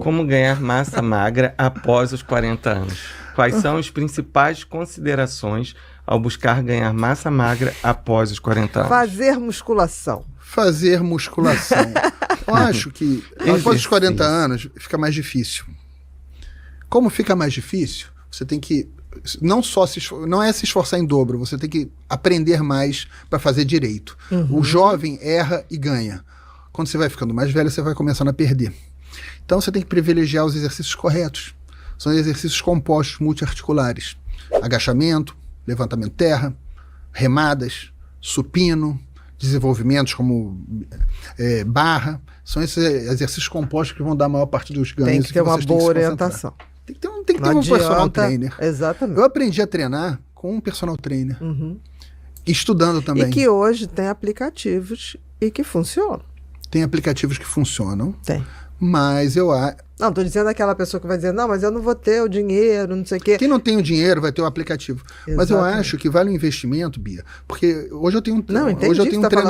Como ganhar massa magra após os 40 anos? Quais são as principais considerações ao buscar ganhar massa magra após os 40 anos? Fazer musculação. Fazer musculação. Eu acho que após os 40 anos fica mais difícil. Como fica mais difícil, você tem que não é se esforçar em dobro, você tem que aprender mais para fazer direito. O jovem erra e ganha. Quando você vai ficando mais velho, você vai começando a perder. Então você tem que privilegiar os exercícios corretos. São exercícios compostos multiarticulares. Agachamento, levantamento terra, remadas, supino, desenvolvimentos como barra. São esses exercícios compostos que vão dar a maior parte dos ganhos. Tem que ter uma boa orientação. Tem que ter um personal trainer. Exatamente. Eu aprendi a treinar com um personal trainer. Estudando também. E que hoje tem aplicativos e que funcionam. Tem aplicativos que funcionam. Tem. Mas eu acho... Não, tô dizendo aquela pessoa que vai dizer, não, mas eu não vou ter o dinheiro, não sei o quê. Quem não tem o dinheiro vai ter o aplicativo. Exatamente. Mas eu acho que vale o investimento, Bia. Porque hoje eu tenho um treinador...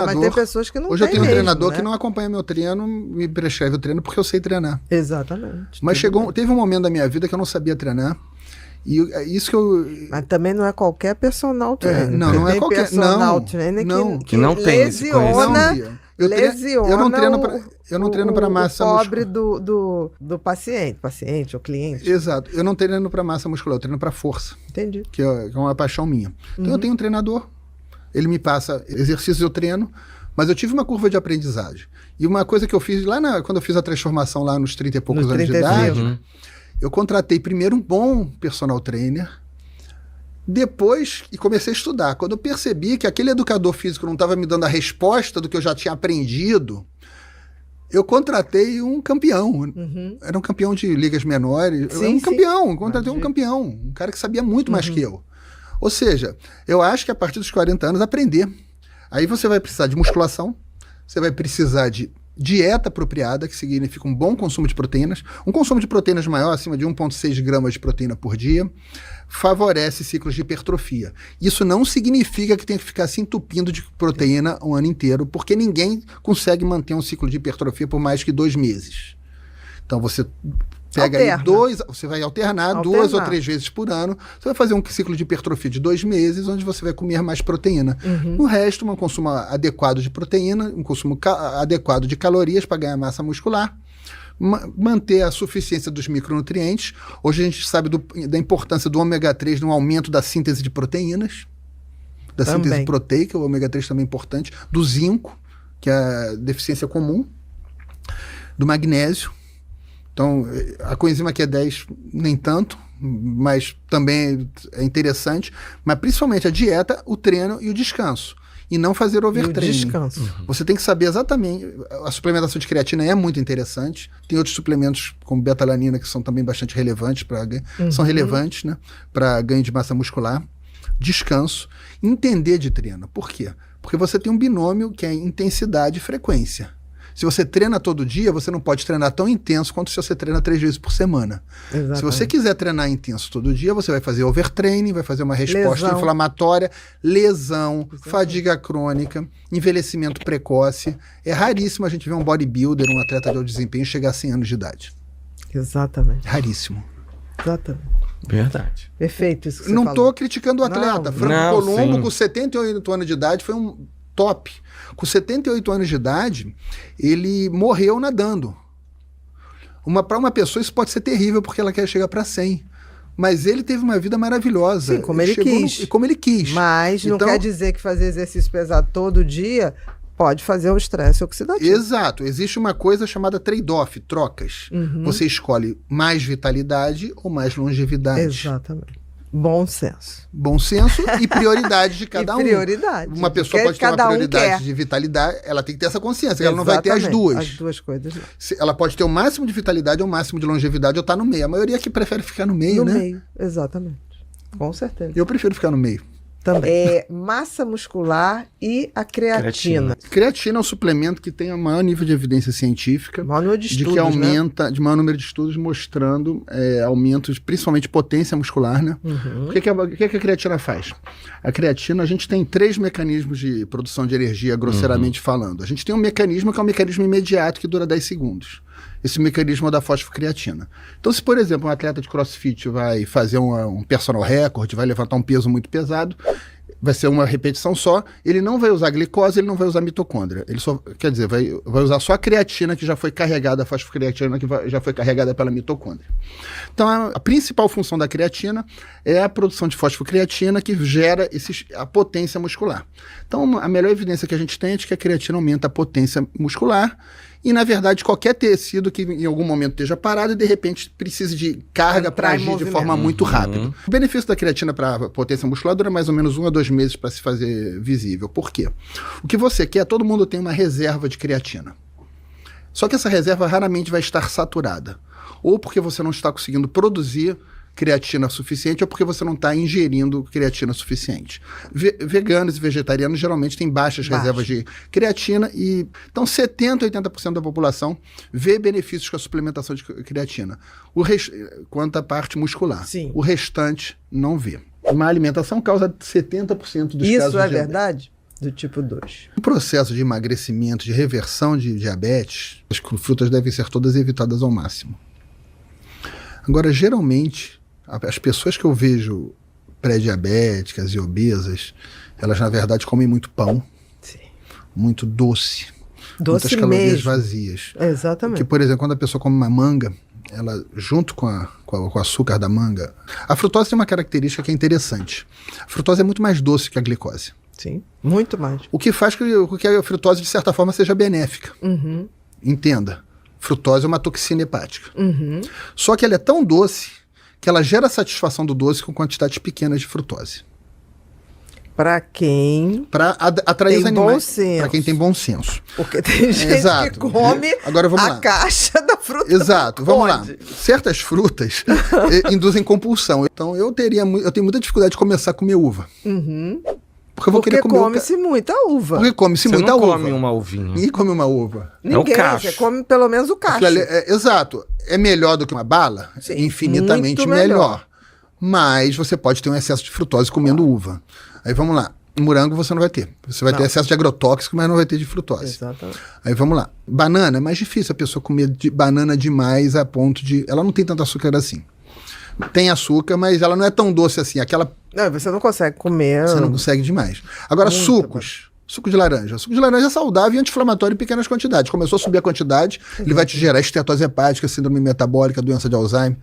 Mas tem pessoas que não hoje eu tenho um mesmo, treinador né? que não acompanha meu treino, me prescreve o treino porque eu sei treinar. Exatamente. Mas teve um momento da minha vida que eu não sabia treinar. E isso que eu... Mas também não é qualquer personal trainer. Não é qualquer... Personal trainer que não tem esse lesiona... Eu não treino para massa muscular. O pobre do paciente ou cliente. Exato. Eu não treino para massa muscular, eu treino para força. Entendi. Que é uma paixão minha. Então eu tenho um treinador, ele me passa exercícios, eu treino, mas eu tive uma curva de aprendizagem. E uma coisa que eu fiz quando eu fiz a transformação lá nos 30 e poucos anos de idade, eu contratei primeiro um bom personal trainer, depois, e comecei a estudar. Quando eu percebi que aquele educador físico não estava me dando a resposta do que eu já tinha aprendido, eu contratei um campeão. Era um campeão de ligas menores. Contratei um campeão. Um cara que sabia muito mais que eu. Ou seja, eu acho que a partir dos 40 anos, aprender. Aí você vai precisar de musculação, você vai precisar de dieta apropriada, que significa um bom consumo de proteínas. Um consumo de proteínas maior, acima de 1,6 gramas de proteína por dia, favorece ciclos de hipertrofia. Isso não significa que tem que ficar se entupindo de proteína o ano inteiro, porque ninguém consegue manter um ciclo de hipertrofia por mais que 2 meses. Então você pega aí você vai alternar 2 ou 3 vezes por ano, você vai fazer um ciclo de hipertrofia de 2 meses, onde você vai comer mais proteína. O resto, um consumo adequado de proteína, um consumo adequado de calorias para ganhar massa muscular, manter a suficiência dos micronutrientes. Hoje a gente sabe da importância do ômega 3 no aumento da síntese de proteínas, da síntese proteica, o ômega 3 também é importante, do zinco, que é a deficiência comum, do magnésio. Então, a coenzima Q10 nem tanto, mas também é interessante. Mas principalmente a dieta, o treino e o descanso. E não fazer overtraining. Você tem que saber exatamente... A suplementação de creatina é muito interessante. Tem outros suplementos, como betalanina, que são também bastante relevantes para são relevantes, né, para ganho de massa muscular. Descanso. Entender de treino. Por quê? Porque você tem um binômio que é intensidade e frequência. Se você treina todo dia, você não pode treinar tão intenso quanto se você treina 3 vezes por semana. Exatamente. Se você quiser treinar intenso todo dia, você vai fazer overtraining, vai fazer uma resposta inflamatória, lesão, fadiga crônica, envelhecimento precoce. É raríssimo a gente ver um bodybuilder, um atleta de alto desempenho, chegar a 100 anos de idade. Exatamente. Raríssimo. Exatamente. Verdade. Perfeito isso que você falou. Não estou criticando o atleta. Franco Colombo, com 78 anos de idade, foi um top. Com 78 anos de idade, ele morreu nadando. Para uma pessoa isso pode ser terrível, porque ela quer chegar para 100. Mas ele teve uma vida maravilhosa. Sim, como ele quis. Como ele quis. Mas não quer dizer que fazer exercício pesado todo dia pode fazer um estresse oxidativo. Exato. Existe uma coisa chamada trade-off, trocas. Você escolhe mais vitalidade ou mais longevidade. Exatamente. Bom senso. Bom senso e prioridade de cada um. Prioridade. Uma pessoa pode ter uma prioridade de vitalidade, ela tem que ter essa consciência, ela não vai ter as duas. As duas coisas. Ela pode ter o máximo de vitalidade ou o máximo de longevidade ou estar no meio. A maioria que prefere ficar no meio, né? No meio, exatamente. Com certeza. Eu prefiro ficar no meio. Também. Massa muscular e a creatina. Creatina é um suplemento que tem o maior nível de evidência científica. Maior número de estudos, de que aumenta, de maior número de estudos mostrando aumentos, principalmente de potência muscular, né? O que a creatina faz? A creatina, a gente tem 3 mecanismos de produção de energia, grosseiramente falando. A gente tem um mecanismo que é um mecanismo imediato que dura 10 segundos. esse mecanismo da fosfocreatina. Então, se, por exemplo, um atleta de crossfit vai fazer um personal record, vai levantar um peso muito pesado, vai ser uma repetição só, ele não vai usar glicose, ele não vai usar mitocôndria. Ele só, quer dizer, vai usar só a creatina que já foi carregada, a fosfocreatina que já foi carregada pela mitocôndria. Então, a principal função da creatina é a produção de fosfocreatina que gera a potência muscular. Então, a melhor evidência que a gente tem é de que a creatina aumenta a potência muscular e, na verdade, qualquer tecido que em algum momento esteja parado e, de repente, precise de carga para agir de forma muito rápida. O benefício da creatina para a potência muscular dura mais ou menos 1 a 2 meses para se fazer visível. Por quê? O que você quer, todo mundo tem uma reserva de creatina. Só que essa reserva raramente vai estar saturada. Ou porque você não está conseguindo produzir creatina suficiente ou porque você não está ingerindo creatina suficiente. Veganos e vegetarianos geralmente têm baixas reservas de creatina e então 70% a 80% da população vê benefícios com a suplementação de creatina. Quanto à parte muscular. Sim. O restante não vê. Uma alimentação causa 70% dos casos de Isso é diabetes. verdade? Do tipo 2. No processo de emagrecimento, de reversão de diabetes, as frutas devem ser todas evitadas ao máximo. Agora, geralmente, as pessoas que eu vejo pré-diabéticas e obesas, elas na verdade comem muito pão, Sim. muito doce, Doce muitas calorias mesmo. Vazias. Exatamente. Porque, por exemplo, quando a pessoa come uma manga, ela junto com o açúcar da manga, a frutose tem uma característica que é interessante. A frutose é muito mais doce que a glicose. Sim, muito mais. O que faz com que a frutose, de certa forma, seja benéfica. Uhum. Entenda, frutose é uma toxina hepática. Uhum. Só que ela é tão doce que ela gera satisfação do doce com quantidades pequenas de frutose. Para quem Para atrair tem os animais. bom senso. Para quem tem bom senso. Porque tem gente Exato. que come Agora vamos a lá. caixa da fruta. Exato, vamos lá. Pode. Certas frutas induzem compulsão. Então eu tenho muita dificuldade de começar a comer uva. Uhum. Porque eu vou Porque querer comer come-se muita uva. Porque come-se Você muita não uva. come uma uvinha. Ninguém come uma uva. Ninguém, É o cacho. você come pelo menos o cacho. Aquilo ali exato. É melhor do que uma bala? Sim, Infinitamente muito melhor. Mas você pode ter um excesso de frutose comendo uva. Aí vamos lá. Morango você não vai ter. Você vai ter excesso de agrotóxico, mas não vai ter de frutose. Exatamente. Aí vamos lá. Banana é mais difícil a pessoa comer banana demais a ponto de... Ela não tem tanto açúcar assim. Tem açúcar, mas ela não é tão doce assim. Aquela Não, você não consegue comer. você não consegue demais. Agora, Muito sucos. Suco de laranja. Suco de laranja é saudável e anti-inflamatório em pequenas quantidades. Começou a subir a quantidade, ele vai te gerar estetose hepática, síndrome metabólica, doença de Alzheimer.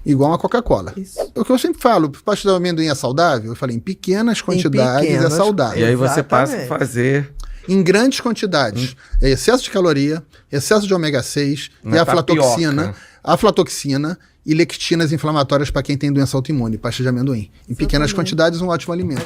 Igual a Coca-Cola. Isso. O que eu sempre falo, pasta de amendoim é saudável? Eu falei, em pequenas quantidades pequenas. é saudável. E aí você passa a Exatamente. fazer Em grandes quantidades. É excesso de caloria, excesso de ômega 6 Na e aflatoxina. tapioca. Aflatoxina e lectinas inflamatórias para quem tem doença autoimune, pasta de amendoim. Em pequenas quantidades, um ótimo alimento.